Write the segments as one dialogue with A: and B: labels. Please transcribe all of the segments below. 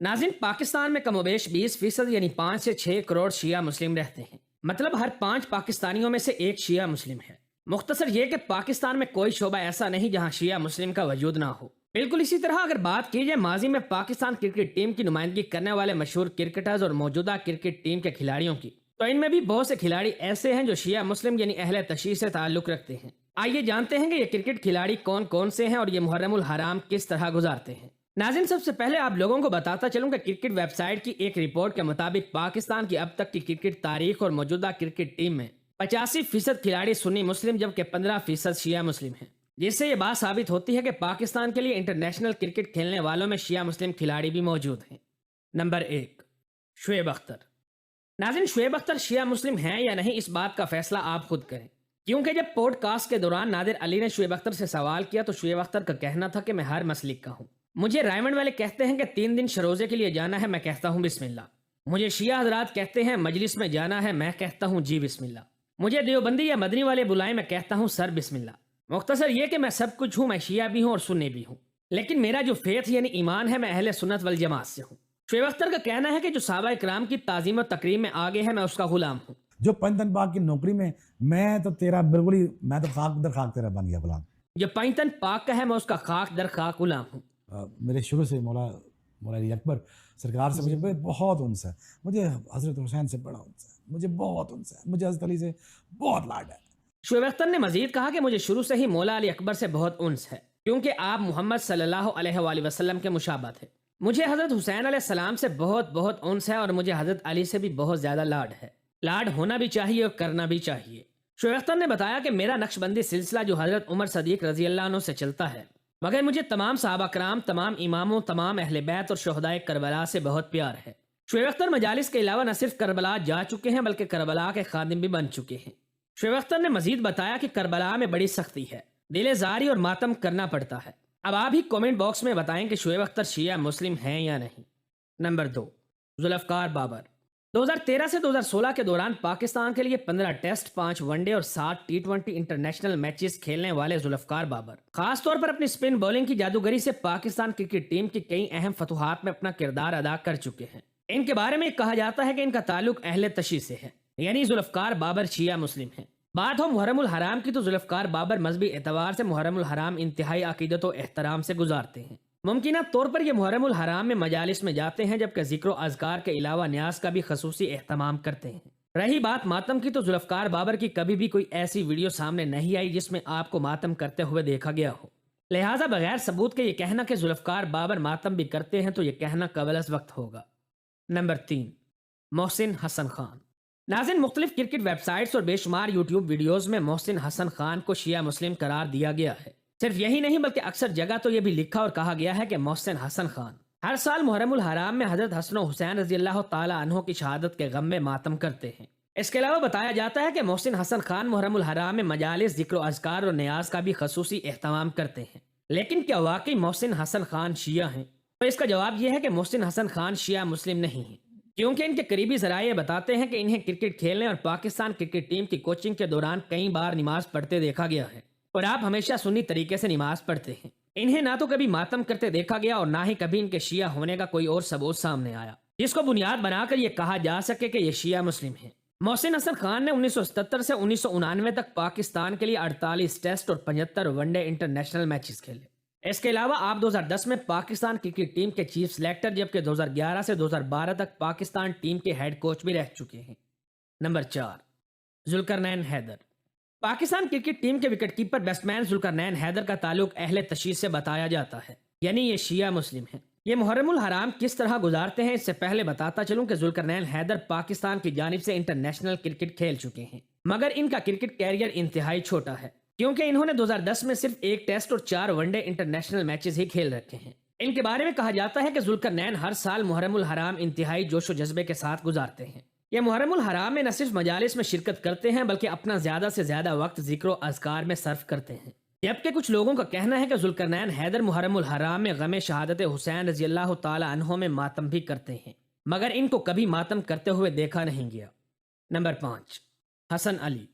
A: ناظرین، پاکستان میں کم و بیش 20% یعنی 5 سے 6 کروڑ شیعہ مسلم رہتے ہیں۔ مطلب ہر 5 پاکستانیوں میں سے ایک شیعہ مسلم ہے۔ مختصر یہ کہ پاکستان میں کوئی شعبہ ایسا نہیں جہاں شیعہ مسلم کا وجود نہ ہو۔ بالکل اسی طرح اگر بات کی جائے ماضی میں پاکستان کرکٹ ٹیم کی نمائندگی کرنے والے مشہور کرکٹرز اور موجودہ کرکٹ ٹیم کے کھلاڑیوں کی، تو ان میں بھی بہت سے کھلاڑی ایسے ہیں جو شیعہ مسلم یعنی اہل تشیع سے تعلق رکھتے ہیں۔ آئیے جانتے ہیں کہ یہ کرکٹ کھلاڑی کون کون سے ہیں اور یہ محرم الحرام کس طرح گزارتے ہیں۔ ناظرین، سب سے پہلے آپ لوگوں کو بتاتا چلوں کہ کرکٹ ویب سائٹ کی ایک رپورٹ کے مطابق پاکستان کی اب تک کی کرکٹ تاریخ اور موجودہ کرکٹ ٹیم میں 85% کھلاڑی سنی مسلم جبکہ 15% شیعہ مسلم ہیں، جس سے یہ بات ثابت ہوتی ہے کہ پاکستان کے لیے انٹرنیشنل کرکٹ کھیلنے والوں میں شیعہ مسلم کھلاڑی بھی موجود ہیں۔ نمبر 1، شعیب اختر۔ ناظرین، شعیب اختر شیعہ مسلم ہیں یا نہیں اس بات کا فیصلہ آپ خود کریں، کیونکہ جب پوڈ کاسٹ کے دوران نادر علی نے شعیب اختر سے سوال کیا تو شعیب اختر کا کہنا تھا کہ میں ہر مسلک کا ہوں۔ مجھے رائمنڈ والے کہتے ہیں کہ 3 دن شروزے کے لیے جانا ہے، میں کہتا ہوں بسم اللہ۔ مجھے شیعہ حضرات کہتے ہیں مجلس میں جانا ہے، میں کہتا ہوں جی بسم اللہ۔ مجھے دیوبندی یا مدنی والے بلائیں، میں کہتا ہوں سر بسم اللہ۔ مختصر یہ کہ میں سب کچھ ہوں، میں شیعہ بھی ہوں اور سنی بھی ہوں، لیکن میرا جو فیتھ یعنی ایمان ہے میں اہل سنت والجماعت سے ہوں۔ شعیب اختر کا کہنا ہے کہ جو صحابہ کرام کی تعظیم و تکریم میں آگے ہے میں اس کا غلام ہوں۔
B: جو پنجتن پاک کی نوکری میں تو تیرا بالکل ہی، میں تو خاک در خاک تیرا بن گیا غلام۔
A: جو پنجتن پاک کا ہے میں اس کا خاک در خاک غلام ہوں۔
B: میرے شروع سے مولا علی اکبر سرکار سے مجھے بہت انس ہے، مجھے حضرت حسین سے بڑا انس ہے، مجھے بہت انس ہے، مجھے حضرت علی سے بہت لاڈ ہے۔
A: شعیب اختر نے مزید کہا کہ مجھے شروع سے ہی مولا علی اکبر سے بہت انس ہے، کیونکہ آپ محمد صلی اللہ علیہ وآلہ وسلم کے مشابہ تھے۔ مجھے حضرت حسین علیہ السلام سے بہت بہت انس ہے اور مجھے حضرت علی سے بھی بہت زیادہ لاڈ ہے۔ لاڈ ہونا بھی چاہیے اور کرنا بھی چاہیے۔ شعیب اختر نے بتایا کہ میرا نقش بندی سلسلہ جو حضرت عمر صدیق رضی اللہ عنہ سے چلتا ہے، مگر مجھے تمام صحابہ کرام، تمام اماموں، تمام اہل بیت اور شہدائے کربلا سے بہت پیار ہے۔ شعیب اختر مجالس کے علاوہ نہ صرف کربلا جا چکے ہیں بلکہ کربلا کے خادم بھی بن چکے ہیں۔ شعیب اختر نے مزید بتایا کہ کربلا میں بڑی سختی ہے، دل زاری اور ماتم کرنا پڑتا ہے۔ اب آپ ہی کامنٹ باکس میں بتائیں کہ شعیب اختر شیعہ مسلم ہیں یا نہیں۔ نمبر 2، ذوالفقار بابر۔ 2013 سے 2016 کے دوران پاکستان کے لیے 15 ٹیسٹ، 5 ون ڈے اور 7 T20 انٹرنیشنل میچز کھیلنے والے ذوالفقار بابر خاص طور پر اپنی سپن بولنگ کی جادوگری سے پاکستان کرکٹ ٹیم کی کئی اہم فتوحات میں اپنا کردار ادا کر چکے ہیں۔ ان کے بارے میں کہا جاتا ہے کہ ان کا تعلق اہل تشیع سے ہے، یعنی ذوالفقار بابر شیعہ مسلم ہیں۔ بات ہو محرم الحرام کی تو ذوالفقار بابر مذہبی اعتبار سے محرم الحرام انتہائی عقیدت و احترام سے گزارتے ہیں۔ ممکنہ طور پر یہ محرم الحرام میں مجالس میں جاتے ہیں، جبکہ ذکر و اذکار کے علاوہ نیاز کا بھی خصوصی اہتمام کرتے ہیں۔ رہی بات ماتم کی تو ذوالفقار بابر کی کبھی بھی کوئی ایسی ویڈیو سامنے نہیں آئی جس میں آپ کو ماتم کرتے ہوئے دیکھا گیا ہو، لہٰذا بغیر ثبوت کے یہ کہنا کہ ذوالفقار بابر ماتم بھی کرتے ہیں تو یہ کہنا قبل از وقت ہوگا۔ نمبر 3، محسن حسن خان۔ ناظرین، مختلف کرکٹ ویب سائٹس اور بے شمار یوٹیوب ویڈیوز میں محسن حسن خان کو شیعہ مسلم قرار دیا گیا ہے۔ صرف یہی نہیں بلکہ اکثر جگہ تو یہ بھی لکھا اور کہا گیا ہے کہ محسن حسن خان ہر سال محرم الحرام میں حضرت حسن و حسین رضی اللہ تعالی عنہ کی شہادت کے غم میں ماتم کرتے ہیں۔ اس کے علاوہ بتایا جاتا ہے کہ محسن حسن خان محرم الحرام میں مجالس ذکر و اذکار اور نیاز کا بھی خصوصی اہتمام کرتے ہیں۔ لیکن کیا واقعی محسن حسن خان شیعہ ہیں؟ تو اس کا جواب یہ ہے کہ محسن حسن خان شیعہ مسلم نہیں ہیں، کیونکہ ان کے قریبی ذرائع بتاتے ہیں کہ انہیں کرکٹ کھیلنے اور پاکستان کرکٹ ٹیم کی کوچنگ کے دوران کئی بار نماز پڑھتے دیکھا گیا ہے، اور آپ ہمیشہ سنی طریقے سے نماز پڑھتے ہیں۔ انہیں نہ تو کبھی ماتم کرتے دیکھا گیا اور نہ ہی کبھی ان کے شیعہ ہونے کا کوئی اور ثبوت سامنے آیا جس کو بنیاد بنا کر یہ کہا جا سکے کہ یہ شیعہ مسلم ہیں۔ محسن حسن خان نے 1977 سے 1999 تک پاکستان کے لیے 48 ٹیسٹ اور 75 ون ڈے انٹرنیشنل میچز کھیلے۔ اس کے علاوہ آپ 2010 میں پاکستان کرکٹ ٹیم کے چیف سلیکٹر جبکہ 2011 سے 2012 تک پاکستان ٹیم کے ہیڈ کوچ بھی رہ چکے ہیں۔ Number 4، Zulqarnain Haider. Pakistan cricket team کے wicket keeper batsman Zulqarnain Haider کا تعلق اہل تشیع سے بتایا جاتا ہے، یعنی یہ شیعہ مسلم ہیں۔ یہ محرم الحرام کس طرح گزارتے ہیں اس سے پہلے بتاتا چلوں کہ ذوالقرنین حیدر پاکستان کی جانب سے انٹرنیشنل کرکٹ کھیل چکے ہیں، مگر ان کا کرکٹ کیریئر انتہائی چھوٹا ہے، کیونکہ انہوں نے 2010 میں صرف 1 ٹیسٹ اور 4 ون ڈے انٹرنیشنل میچز ہی کھیل رکھے ہیں۔ ان کے بارے میں کہا جاتا ہے کہ ذوالقرنین ہر سال محرم الحرام انتہائی جوش و جذبے کے ساتھ گزارتے ہیں۔ یہ محرم الحرام میں نہ صرف مجالس میں شرکت کرتے ہیں بلکہ اپنا زیادہ سے زیادہ وقت ذکر و اذکار میں صرف کرتے ہیں، جبکہ کچھ لوگوں کا کہنا ہے کہ ذوالقرنین حیدر محرم الحرام میں غم شہادت حسین رضی اللہ تعالی عنہ میں ماتم بھی کرتے ہیں، مگر ان کو کبھی ماتم کرتے ہوئے دیکھا نہیں گیا۔ نمبر 5، حسن علی۔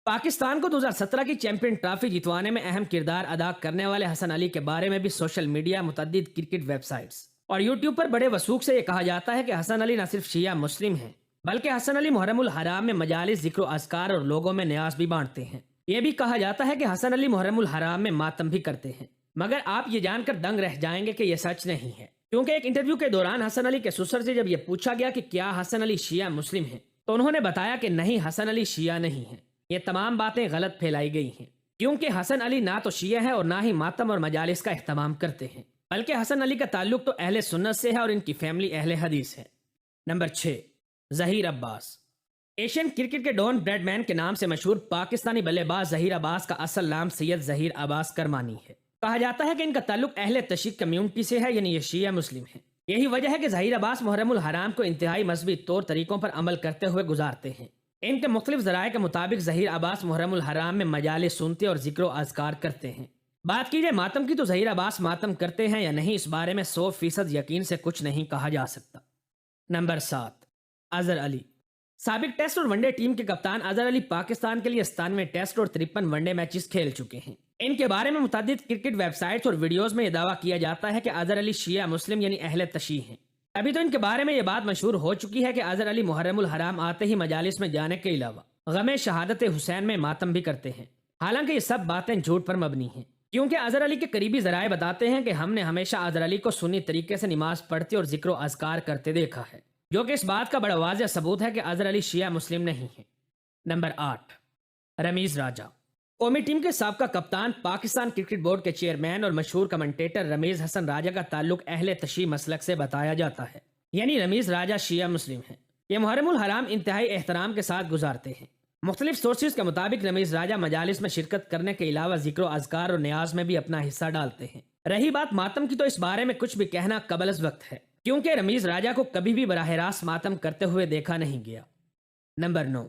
A: پاکستان کو 2017 کی چیمپئن ٹرافی جتوانے میں اہم کردار ادا کرنے والے حسن علی کے بارے میں بھی سوشل میڈیا، متعدد کرکٹ ویب سائٹس اور یوٹیوب پر بڑے وثوق سے یہ کہا جاتا ہے کہ حسن علی نہ صرف شیعہ مسلم ہیں بلکہ حسن علی محرم الحرام میں مجالس ذکر و اذکار اور لوگوں میں نیاز بھی بانٹتے ہیں۔ یہ بھی کہا جاتا ہے کہ حسن علی محرم الحرام میں ماتم بھی کرتے ہیں، مگر آپ یہ جان کر دنگ رہ جائیں گے کہ یہ سچ نہیں ہے، کیونکہ ایک انٹرویو کے دوران حسن علی کے سسر سے جب یہ پوچھا گیا کہ کیا حسن علی شیعہ مسلم ہیں تو انہوں نے بتایا کہ نہیں، حسن علی شیعہ نہیں ہیں۔ یہ تمام باتیں غلط پھیلائی گئی ہیں، کیونکہ حسن علی نہ تو شیعہ ہے اور نہ ہی ماتم اور مجالس کا اہتمام کرتے ہیں، بلکہ حسن علی کا تعلق تو اہل سنت سے ہے اور ان کی فیملی اہل حدیث ہے۔ نمبر 6، ظہیر عباس۔ ایشین کرکٹ کے ڈون بریڈ مین کے نام سے مشہور پاکستانی بلے باز ظہیر عباس کا اصل نام سید ظہیر عباس کرمانی ہے۔ کہا جاتا ہے کہ ان کا تعلق اہل تشیع کمیونٹی سے ہے، یعنی یہ شیعہ مسلم ہیں۔ یہی وجہ ہے کہ ظہیر عباس محرم الحرام کو انتہائی مذہبی طور طریقوں پر عمل کرتے ہوئے گزارتے ہیں۔ ان کے مختلف ذرائع کے مطابق ظہیر عباس محرم الحرام میں مجالس سنتے اور ذکر و اذکار کرتے ہیں۔ بات کی جائے ماتم کی تو ظہیر عباس ماتم کرتے ہیں یا نہیں، اس بارے میں 100% یقین سے کچھ نہیں کہا جا سکتا۔ نمبر 7، اظہر علی۔ سابق ٹیسٹ اور ون ڈے ٹیم کے کپتان اظہر علی پاکستان کے لیے 97 ٹیسٹ اور 53 ون ڈے میچز کھیل چکے ہیں۔ ان کے بارے میں متعدد کرکٹ ویب سائٹس اور ویڈیوز میں یہ دعویٰ کیا جاتا ہے کہ اظہر علی شیعہ مسلم یعنی اہل تشیع ہیں۔ ابھی تو ان کے بارے میں یہ بات مشہور ہو چکی ہے کہ اظہر علی محرم الحرام آتے ہی مجالس میں جانے کے علاوہ غم شہادت حسین میں ماتم بھی کرتے ہیں، حالانکہ یہ سب باتیں جھوٹ پر مبنی ہیں، کیونکہ اظہر علی کے قریبی ذرائع بتاتے ہیں کہ ہم نے ہمیشہ اظہر علی کو سنی طریقے سے نماز پڑھتے اور ذکر و اذکار کرتے دیکھا ہے، جو کہ اس بات کا بڑا واضح ثبوت ہے کہ اظہر علی شیعہ مسلم نہیں ہیں۔ نمبر 8، رمیز راجہ۔ قومی ٹیم کے سابقہ کپتان، پاکستان کرکٹ بورڈ کے چیئرمین اور مشہور کمنٹیٹر رمیز حسن راجہ کا تعلق اہل تشیع مسلک سے بتایا جاتا ہے، یعنی رمیز راجہ شیعہ مسلم ہیں۔ یہ محرم الحرام انتہائی احترام کے ساتھ گزارتے ہیں۔ مختلف سورسز کے مطابق رمیز راجہ مجالس میں شرکت کرنے کے علاوہ ذکر و اذکار اور نیاز میں بھی اپنا حصہ ڈالتے ہیں۔ رہی بات ماتم کی تو اس بارے میں کچھ بھی کہنا قبل از وقت ہے، کیونکہ رمیز راجہ کو کبھی بھی براہ راست ماتم کرتے ہوئے دیکھا نہیں گیا۔ نمبر 9،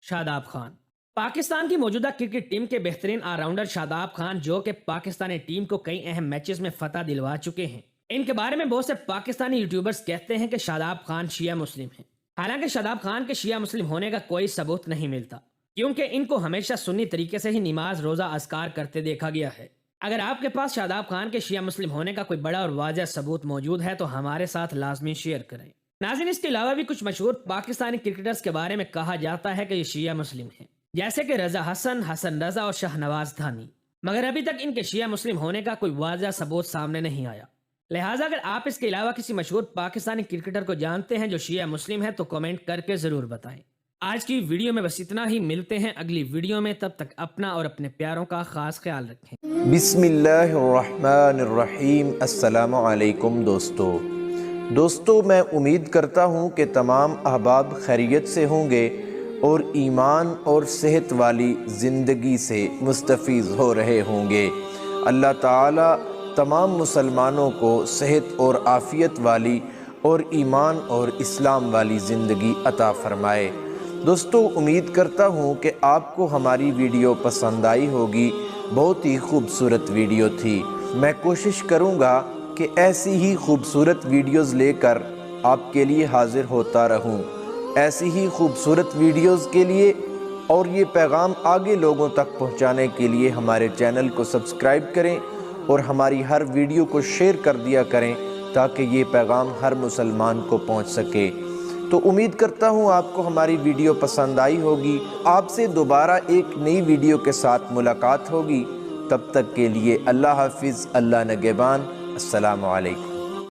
A: شاداب خان۔ پاکستان کی موجودہ کرکٹ ٹیم کے بہترین آل راؤنڈر شاداب خان، جو کہ پاکستانی ٹیم کو کئی اہم میچز میں فتح دلوا چکے ہیں، ان کے بارے میں بہت سے پاکستانی یوٹیوبرز کہتے ہیں کہ شاداب خان شیعہ مسلم ہیں، حالانکہ شاداب خان کے شیعہ مسلم ہونے کا کوئی ثبوت نہیں ملتا، کیونکہ ان کو ہمیشہ سنی طریقے سے ہی نماز روزہ اذکار کرتے دیکھا گیا ہے۔ اگر آپ کے پاس شاداب خان کے شیعہ مسلم ہونے کا کوئی بڑا اور واضح ثبوت موجود ہے تو ہمارے ساتھ لازمی شیئر کریں۔ ناظرین، اس کے علاوہ بھی کچھ مشہور پاکستانی کرکٹرز کے بارے میں کہا جاتا ہے کہ یہ شیعہ مسلم ہیں، جیسے کہ رضا حسن، حسن رضا اور شاہ نواز دھانی، مگر ابھی تک ان کے شیعہ مسلم ہونے کا کوئی واضح ثبوت سامنے نہیں آیا۔ لہٰذا اگر آپ اس کے علاوہ کسی مشہور پاکستانی کرکٹر کو جانتے ہیں جو شیعہ مسلم ہے تو کمنٹ کر کے ضرور بتائیں۔ آج کی ویڈیو میں بس اتنا ہی، ملتے ہیں اگلی ویڈیو میں، تب تک اپنا اور اپنے پیاروں کا خاص خیال رکھیں۔
C: بسم اللہ الرحمن الرحیم۔ السلام علیکم دوستو، میں امید کرتا ہوں کہ تمام احباب خیریت سے ہوں گے اور ایمان اور صحت والی زندگی سے مستفیض ہو رہے ہوں گے۔ اللہ تعالی تمام مسلمانوں کو صحت اور عافیت والی اور ایمان اور اسلام والی زندگی عطا فرمائے۔ دوستو، امید کرتا ہوں کہ آپ کو ہماری ویڈیو پسند آئی ہوگی، بہت ہی خوبصورت ویڈیو تھی۔ میں کوشش کروں گا کہ ایسی ہی خوبصورت ویڈیوز لے کر آپ کے لیے حاضر ہوتا رہوں۔ ایسی ہی خوبصورت ویڈیوز کے لیے اور یہ پیغام آگے لوگوں تک پہنچانے کے لیے ہمارے چینل کو سبسکرائب کریں اور ہماری ہر ویڈیو کو شیئر کر دیا کریں تاکہ یہ پیغام ہر مسلمان کو پہنچ سکے۔ تو امید کرتا ہوں آپ کو ہماری ویڈیو پسند آئی ہوگی۔ آپ سے دوبارہ ایک نئی ویڈیو کے ساتھ ملاقات ہوگی، تب تک کے لیے اللہ حافظ، اللہ نگہبان، السلام علیکم۔